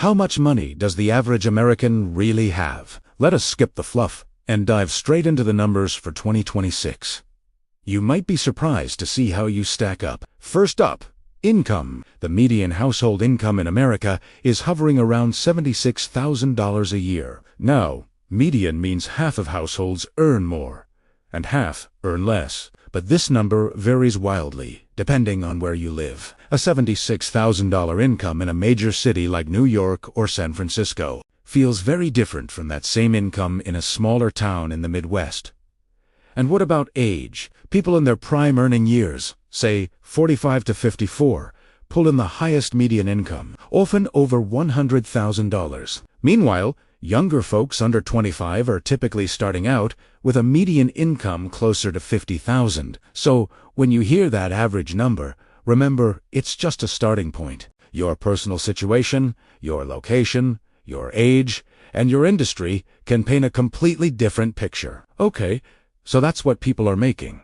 How much money does the average American really have? Let us skip the fluff and dive straight into the numbers for 2026. You might be surprised to see how you stack up. First up, income. The median household income in America is hovering around $76,000 a year. Now, median means half of households earn more, and half earn less. But this number varies wildly, depending on where you live. A $76,000 income in a major city like New York or San Francisco feels very different from that same income in a smaller town in the Midwest. And what about age? People in their prime earning years, say 45 to 54, pull in the highest median income, often over $100,000. Meanwhile, younger folks under 25 are typically starting out with a median income closer to $50,000. So, when you hear that average number, remember it's just a starting point. Your personal situation, your location, your age, and your industry can paint a completely different picture. Okay, so that's what people are making.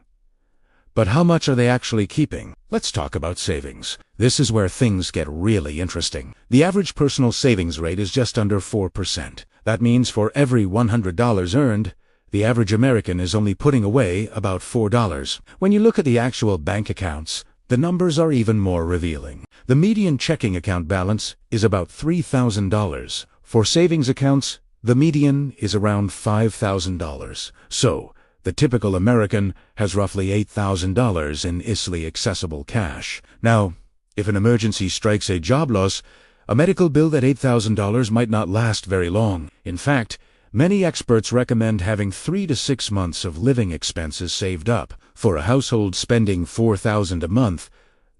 But how much are they actually keeping? Let's talk about savings. This is where things get really interesting. The average personal savings rate is just under 4%. That means for every $100 earned, the average American is only putting away about $4. When you look at the actual bank accounts, the numbers are even more revealing. The median checking account balance is about $3,000. For savings accounts, the median is around $5,000. So, the typical American has roughly $8,000 in easily accessible cash. Now, if an emergency strikes a job loss, a medical bill at $8,000 might not last very long. In fact, many experts recommend having 3 to 6 months of living expenses saved up. For a household spending $4,000 a month,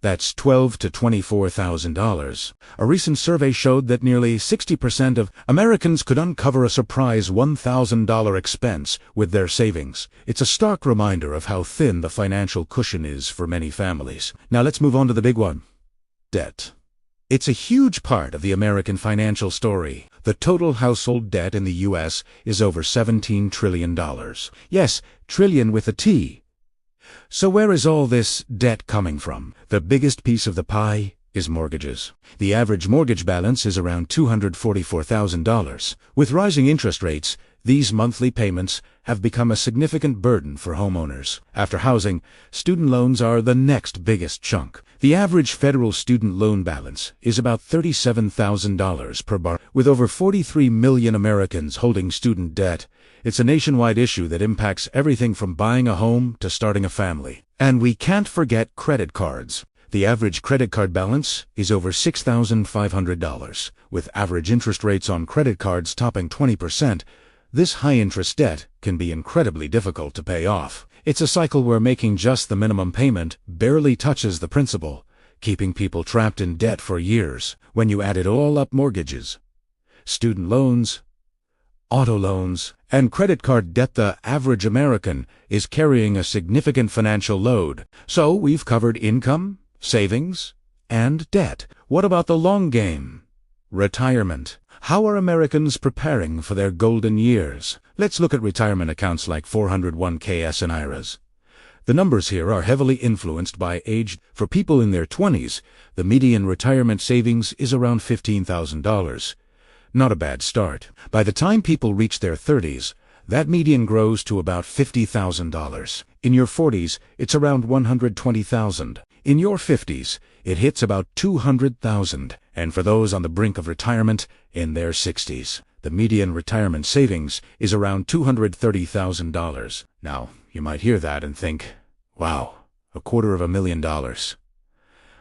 that's $12,000 to $24,000. A recent survey showed that nearly 60% of Americans could uncover a surprise $1,000 expense with their savings. It's a stark reminder of how thin the financial cushion is for many families. Now let's move on to the big one: debt. It's a huge part of the American financial story. The total household debt in the U.S. is over $17 trillion. Yes, trillion with a T. So where is all this debt coming from? The biggest piece of the pie is mortgages. The average mortgage balance is around $244,000. With rising interest rates, these monthly payments have become a significant burden for homeowners. After housing, student loans are the next biggest chunk. The average federal student loan balance is about $37,000 per borrower. With over 43 million Americans holding student debt, it's a nationwide issue that impacts everything from buying a home to starting a family. And we can't forget credit cards. The average credit card balance is over $6,500. With average interest rates on credit cards topping 20%, this high-interest debt can be incredibly difficult to pay off. It's a cycle where making just the minimum payment barely touches the principal, keeping people trapped in debt for years. When you add it all up, mortgages, student loans, auto loans, and credit card debt, the average American is carrying a significant financial load. So we've covered income, savings, and debt. What about the long game? Retirement. How are Americans preparing for their golden years? Let's look at retirement accounts like 401ks and IRAs. The numbers here are heavily influenced by age. For people in their 20s, the median retirement savings is around $15,000. Not a bad start. By the time people reach their 30s, that median grows to about $50,000. In your 40s, it's around $120,000. In your 50s, it hits about $200,000. And for those on the brink of retirement, in their 60s, the median retirement savings is around $230,000. Now, you might hear that and think, wow, $250,000.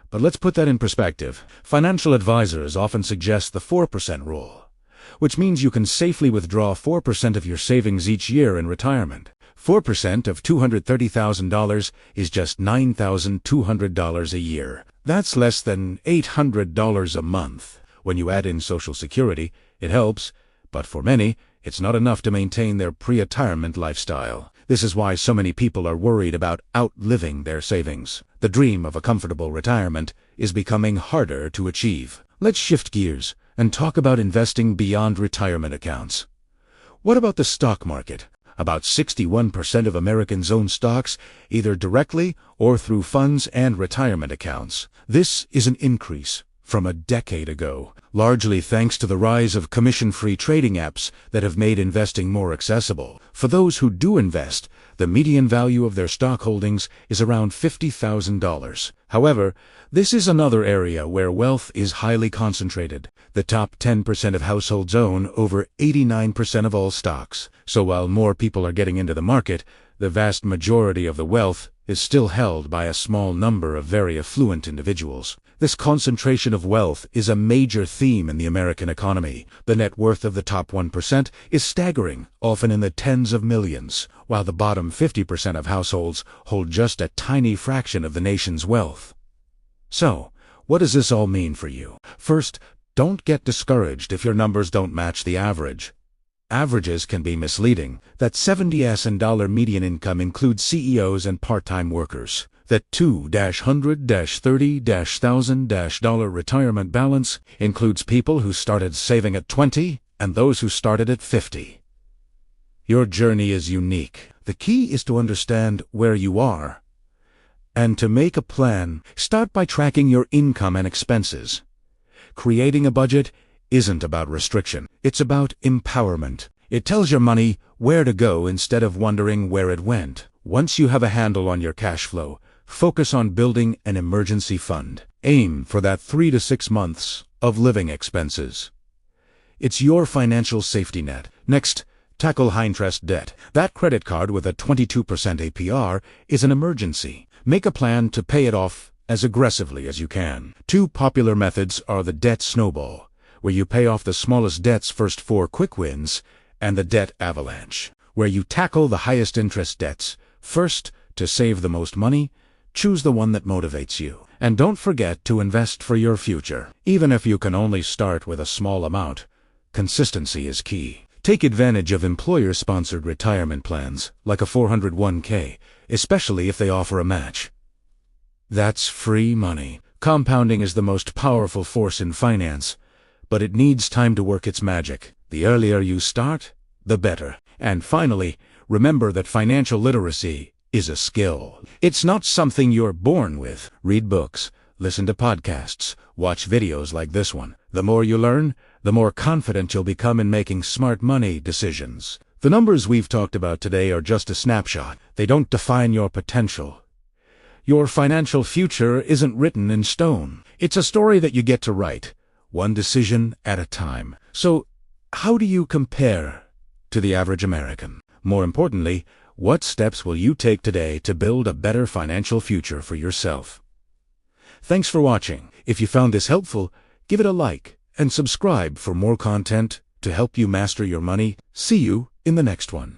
But let's put that in perspective. Financial advisors often suggest the 4% rule, which means you can safely withdraw 4% of your savings each year in retirement. 4% of $230,000 is just $9,200 a year. That's less than $800 a month. When you add in Social Security, it helps, but for many, it's not enough to maintain their pre-retirement lifestyle. This is why so many people are worried about outliving their savings. The dream of a comfortable retirement is becoming harder to achieve. Let's shift gears and talk about investing beyond retirement accounts. What about the stock market? About 61% of Americans own stocks, either directly or through funds and retirement accounts. This is an increase from a decade ago, largely thanks to the rise of commission-free trading apps that have made investing more accessible. For those who do invest, the median value of their stock holdings is around $50,000. However, this is another area where wealth is highly concentrated. The top 10% of households own over 89% of all stocks. So while more people are getting into the market, the vast majority of the wealth is still held by a small number of very affluent individuals. This concentration of wealth is a major theme in the American economy. The net worth of the top 1% is staggering, often in the tens of millions, while the bottom 50% of households hold just a tiny fraction of the nation's wealth. So, what does this all mean for you? First, don't get discouraged if your numbers don't match the average. Averages can be misleading. That $70,000 median income includes CEOs and part-time workers. That $200,000-$30,000 retirement balance includes people who started saving at 20 and those who started at 50. Your journey is unique. The key is to understand where you are and to make a plan. Start by tracking your income and expenses. Creating a budget isn't about restriction. It's about empowerment. It tells your money where to go instead of wondering where it went. Once you have a handle on your cash flow, focus on building an emergency fund. Aim for that 3 to 6 months of living expenses. It's your financial safety net. Next, tackle high-interest debt. That credit card with a 22% APR is an emergency. Make a plan to pay it off as aggressively as you can. Two popular methods are the debt snowball, where you pay off the smallest debts first for quick wins, and the debt avalanche, where you tackle the highest interest debts first to save the most money. Choose the one that motivates you. And don't forget to invest for your future. Even if you can only start with a small amount, consistency is key. Take advantage of employer-sponsored retirement plans, like a 401k, especially if they offer a match. That's free money. Compounding is the most powerful force in finance, but it needs time to work its magic. The earlier you start, the better. And finally, remember that financial literacy is a skill. It's not something you're born with. Read books, listen to podcasts, watch videos like this one. The more you learn, the more confident you'll become in making smart money decisions. The numbers we've talked about today are just a snapshot. They don't define your potential. Your financial future isn't written in stone. It's a story that you get to write, one decision at a time. So, how do you compare to the average American? More importantly, what steps will you take today to build a better financial future for yourself? Thanks for watching. If you found this helpful, give it a like and subscribe for more content to help you master your money. See you in the next one.